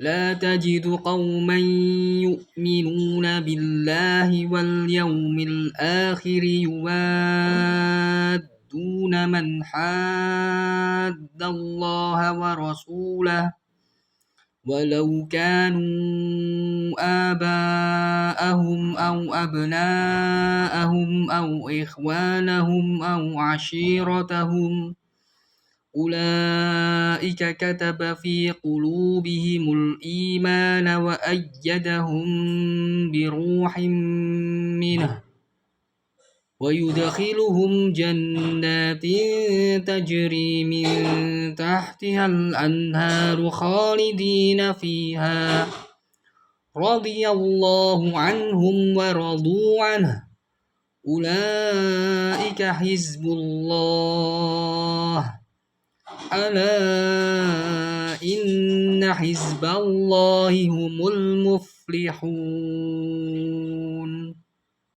لا تجد قوما يؤمنون بالله واليوم الآخر يوادون من حاد الله ورسوله ولو كانوا آباءهم أو أبناءهم أو إخوانهم أو عشيرتهم أولئك كتب في قلوبهم الإيمان وأيدهم بروح منه ويدخلهم جنات تجري من تحتها الأنهار خالدين فيها رضي الله عنهم ورضوا عنه أولئك حزب الله ألا إن حزب الله هم المفلحون.